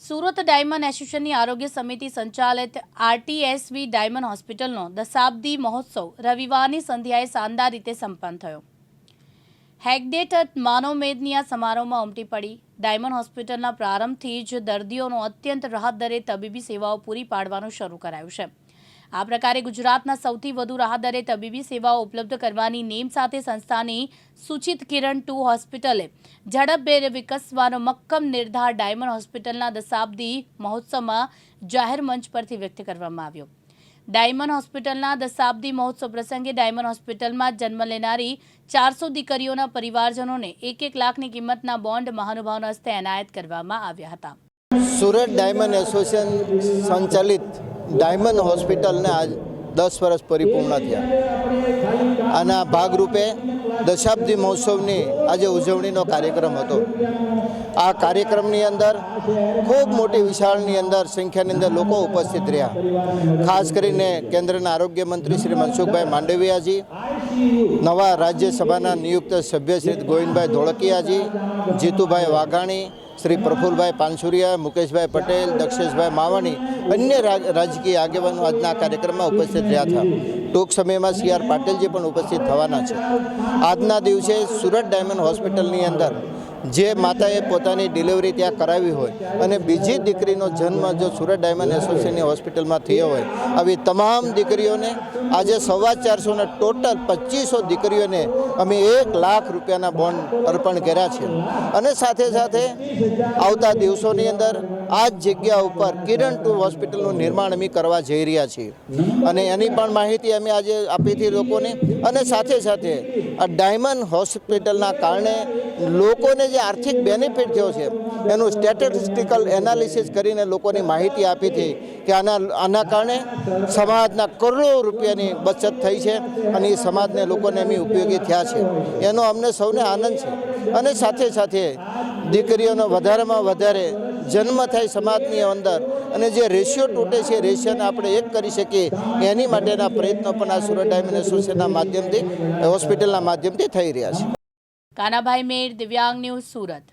Surat diamond એસોસિએશનની આરોગ્ય સમિતિ સંચાલિત આરટીએસવી ડાયમંડ હોસ્પિટલનો દશાબ્દી મહોત્સવ રવિવારની સંધ્યાએ શાનદાર રીતે સંપન્ન થયો। હેગડેટ માનવમેદની આ સમારોહમાં ઉમટી પડી ડાયમંડ હોસ્પિટલના પ્રારંભથી જ દર્દીઓનો અત્યંત રાહત દરે તબીબી સેવાઓ પૂરી પાડવાનું શરૂ કરાયું છે। આ પ્રકારે ગુજરાતના સૌથી વધુ રાહત દરે તબીબી સેવાઓ ઉપલબ્ધ કરવાની નેમ સાથે સંસ્થાની સૂચિત કિરણ 2 હોસ્પિટલે ઝડપભેર વિકસવાનો મક્કમ નિર્ધાર ડાયમંડ હોસ્પિટલના દશાબ્દી મહોત્સવમાં જાહેર મંચ પરથી વ્યક્ત કરવામાં આવ્યો। ડાયમંડ હોસ્પિટલના દશાબ્દી મહોત્સવ પ્રસંગે ડાયમંડ હોસ્પિટલમાં જન્મ લેનારી 400 દીકરીઓના પરિવારજનોને 1-1 લાખની કિંમતના બોન્ડ મહાનુભાવના હસ્તે એનાયત કરવામાં આવ્યા હતા। સુરત ડાયમંડ એસોસિએશન સંચાલિત ડાયમંડ હોસ્પિટલને આજ 10 વર્ષ પરિપૂર્ણ થયા। આના ભાગરૂપે દશાબ્દી મહોત્સવની આજે ઉજવણીનો કાર્યક્રમ હતો। આ કાર્યક્રમની અંદર ખૂબ મોટી વિશાળની અંદર સંખ્યાની અંદર લોકો ઉપસ્થિત રહ્યા। ખાસ કરીને કેન્દ્રના આરોગ્ય મંત્રી શ્રી મનસુખભાઈ માંડવિયાજી, નવા રાજ્યસભાના નિયુક્ત સભ્ય શ્રી ગોવિંદભાઈ ધોળકિયાજી, જીતુભાઈ વાઘાણી, શ્રી પ્રફુલભાઈ પાનસુરિયા, મુકેશભાઈ પટેલ, દક્ષેશભાઈ માવાણી, અન્ય રાજકીય આગેવાનો આજના કાર્યક્રમમાં ઉપસ્થિત રહ્યા હતા। ટૂંક સમયમાં CR પાટીલજી પણ ઉપસ્થિત થવાના છે। આજના દિવસે સુરત ડાયમંડ હોસ્પિટલની અંદર જે માતાએ પોતાની ડિલિવરી ત્યાં કરાવી હોય અને બીજી દીકરીનો જન્મ જો સુરત ડાયમંડ એસોસિએશનની હોસ્પિટલમાં થયો હોય, આવી તમામ દીકરીઓને આજે 450 ને ટોટલ 2500 દીકરીઓને અમે 1 લાખ રૂપિયાના બોન્ડ અર્પણ કર્યા છે। અને સાથે સાથે આવતા દિવસોની અંદર આ જ જગ્યા ઉપર કિરણ 2 હોસ્પિટલનું નિર્માણ અમે કરવા જઈ રહ્યા છીએ અને એની પણ માહિતી અમે આજે આપી હતી લોકોને। અને સાથે સાથે આ ડાયમંડ હોસ્પિટલના કારણે લોકોને જે આર્થિક બેનિફિટ થયો છે એનું સ્ટેટિસ્ટિકલ એનાલિસિસ કરીને લોકોની માહિતી આપી હતી કે આના કારણે સમાજના કરોડો રૂપિયાની બચત થઈ છે અને એ સમાજને લોકોને અમે ઉપયોગી થયા છે, એનો અમને સૌને આનંદ છે। અને સાથે સાથે દીકરીઓનો વધારેમાં વધારે જન્મ થાય સમાજની અંદર અને જે રેશિયો તૂટે છે રેશિયોને આપણે એક કરી શકીએ એની માટેના પ્રયત્નો પણ આ સુરત ડાયમંડ એસોસિએશનના માધ્યમથી હોસ્પિટલના માધ્યમથી થઈ રહ્યા છે। કાનાભાઈ મેર, દિવ્યાંગ ન્યૂઝ, સુરત।